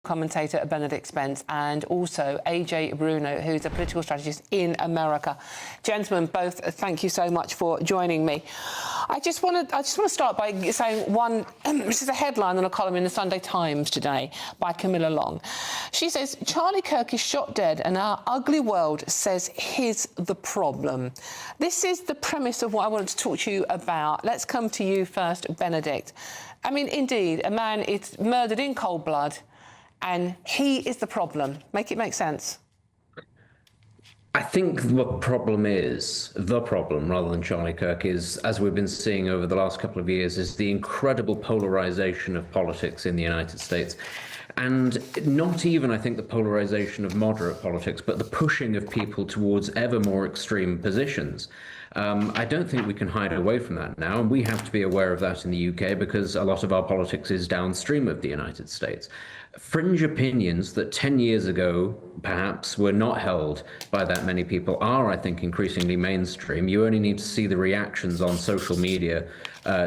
commentator at Benedict Spence, and also AJ Bruno, who's a political strategist in America. Gentlemen, both thank you so much for joining me. I just want to start by saying one. This is a headline on a column in the Sunday Times today by Camilla Long. She says Charlie Kirk is shot dead, and our ugly world says he's the problem. This is the premise of what I wanted to talk to you about. Let's come to you first, Benedict. I mean, indeed, a man is murdered in cold blood, and he is the problem. Make it make sense. I think the problem rather than Charlie Kirk is, as we've been seeing over the last couple of years, is the incredible polarization of politics in the United States. And not even, I think, the polarization of moderate politics, but the pushing of people towards ever more extreme positions. I don't think we can hide away from that now, and we have to be aware of that in the UK because a lot of our politics is downstream of the United States. Fringe opinions that 10 years ago, perhaps, were not held by that many people are, I think, increasingly mainstream. You only need to see the reactions on social media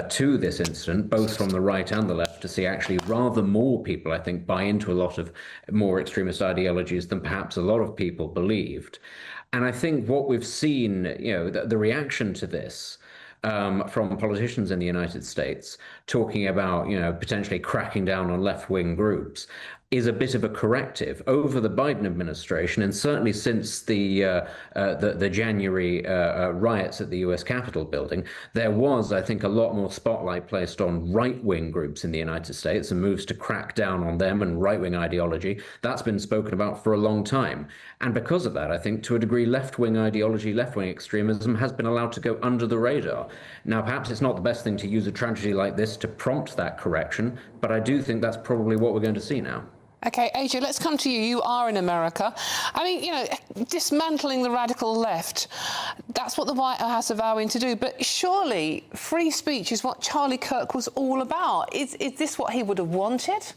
to this incident, both from the right and the left, to see actually rather more people, I think, buy into a lot of more extremist ideologies than perhaps a lot of people believed. And I think what we've seen, the reaction to this from politicians in the United States talking about, potentially cracking down on left-wing groups is a bit of a corrective over the Biden administration, and certainly since the January riots at the U.S. Capitol building, there was, I think, a lot more spotlight placed on right-wing groups in the United States and moves to crack down on them and right-wing ideology. That's been spoken about for a long time. And because of that, I think, to a degree, left-wing ideology, left-wing extremism has been allowed to go under the radar. Now, perhaps it's not the best thing to use a tragedy like this to prompt that correction, but I do think that's probably what we're going to see now. OK, AJ, let's come to you. You are in America. I mean, dismantling the radical left, that's what the White House are vowing to do. But surely free speech is what Charlie Kirk was all about. Is this what he would have wanted?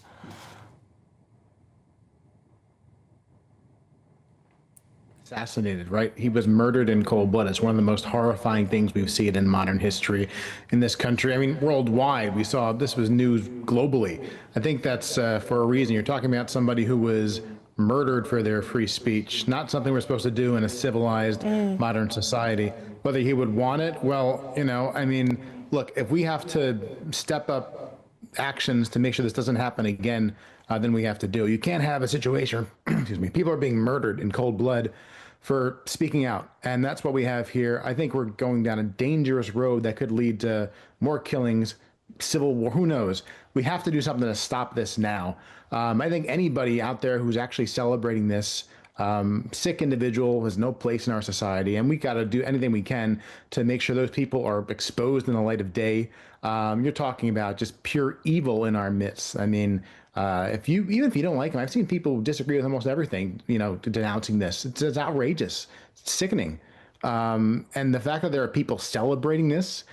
Assassinated, right? He was murdered in cold blood. It's one of the most horrifying things we've seen in modern history in this country. I mean, worldwide, we saw this was news globally. I think that's for a reason. You're talking about somebody who was murdered for their free speech, not something we're supposed to do in a civilized modern society. Whether he would want it, well, I mean, look, if we have to step up actions to make sure this doesn't happen again, then we have to do. You can't have a situation, excuse me, people are being murdered in cold blood for speaking out. And that's what we have here. I think we're going down a dangerous road that could lead to more killings, civil war, who knows? We have to do something to stop this now. I think anybody out there who's actually celebrating this sick individual has no place in our society, and we got to do anything we can to make sure those people are exposed in the light of day. You're talking about just pure evil in our midst. I mean, even if you don't like him, I've seen people disagree with almost everything, denouncing this. It's outrageous, it's sickening. And the fact that there are people celebrating this,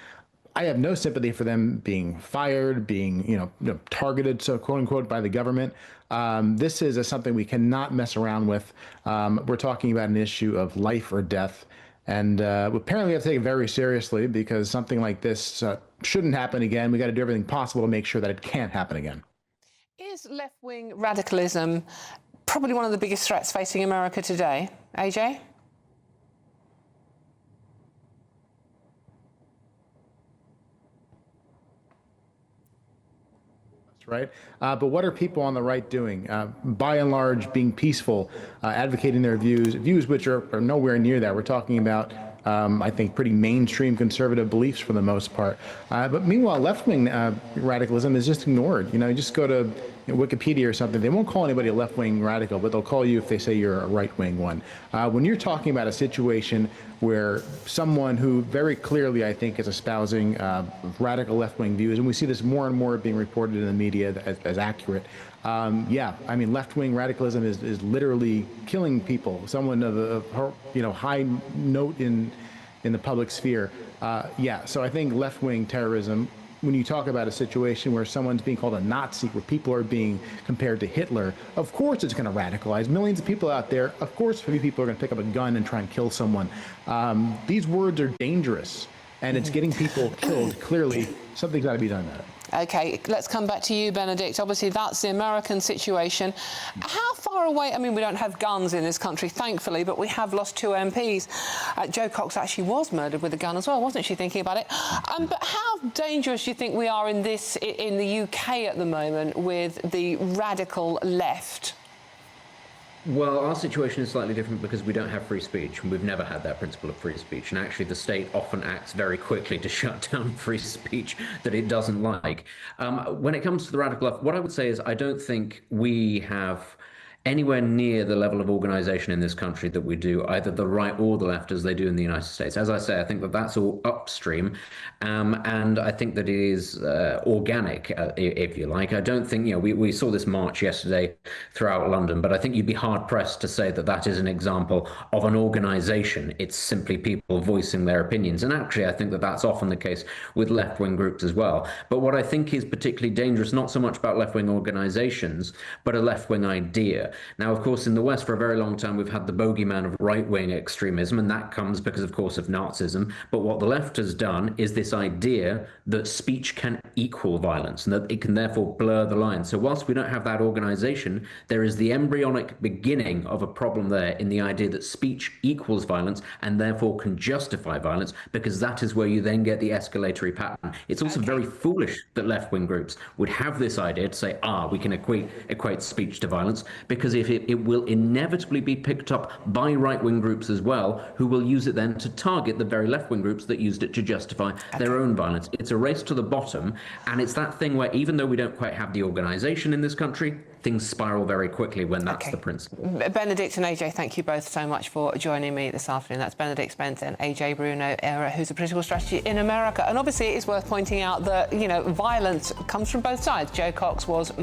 I have no sympathy for them being fired, being, targeted, so quote unquote, by the government. This is something we cannot mess around with. We're talking about an issue of life or death. And apparently we have to take it very seriously because something like this shouldn't happen again. We got to do everything possible to make sure that it can't happen again. Is left-wing radicalism probably one of the biggest threats facing America today? AJ? Right? But what are people on the right doing? By and large, being peaceful, advocating their views which are nowhere near that. We're talking about, I think, pretty mainstream conservative beliefs for the most part. But meanwhile, left-wing radicalism is just ignored. You just go to Wikipedia or something. They won't call anybody a left-wing radical, but they'll call you if they say you're a right-wing one. When you're talking about a situation where someone who very clearly, I think, is espousing radical left-wing views, and we see this more and more being reported in the media as accurate. Yeah, I mean, left-wing radicalism is literally killing people. Someone of a high note in the public sphere. Yeah, so I think left-wing terrorism, when you talk about a situation where someone's being called a Nazi, where people are being compared to Hitler, of course it's going to radicalize millions of people out there. Of course, people are going to pick up a gun and try and kill someone. These words are dangerous, and it's getting people killed. Clearly, something's got to be done about it. OK, let's come back to you, Benedict. Obviously, that's the American situation. How far away... I mean, we don't have guns in this country, thankfully, but we have lost 2 MPs. Jo Cox actually was murdered with a gun as well, wasn't she, thinking about it? But how dangerous do you think we are in the UK at the moment with the radical left? Well, our situation is slightly different because we don't have free speech, and we've never had that principle of free speech. And actually, the state often acts very quickly to shut down free speech that it doesn't like. When it comes to the radical left, what I would say is I don't think we have anywhere near the level of organization in this country that we do, either the right or the left, as they do in the United States. As I say, I think that that's all upstream, and I think that it is organic, if you like. I don't think, we saw this march yesterday throughout London, but I think you'd be hard-pressed to say that that is an example of an organization. It's simply people voicing their opinions. And actually, I think that that's often the case with left-wing groups as well. But what I think is particularly dangerous, not so much about left-wing organizations, but a left-wing idea. Now, of course, in the West, for a very long time, we've had the bogeyman of right-wing extremism, and that comes because, of course, of Nazism. But what the left has done is this idea that speech can equal violence and that it can therefore blur the line. So whilst we don't have that organization, there is the embryonic beginning of a problem there in the idea that speech equals violence and therefore can justify violence, because that is where you then get the escalatory pattern. It's also very foolish that left-wing groups would have this idea to say, we can equate speech to violence, because if it will inevitably be picked up by right-wing groups as well, who will use it then to target the very left-wing groups that used it to justify their own violence. It's a race to the bottom, and it's that thing where even though we don't quite have the organization in this country, things spiral very quickly when that's the principle. Benedict and AJ, thank you both so much for joining me this afternoon. That's Benedict Spence and AJ Bruno, who's a political strategist in America. And obviously, it is worth pointing out that, violence comes from both sides. Jo Cox was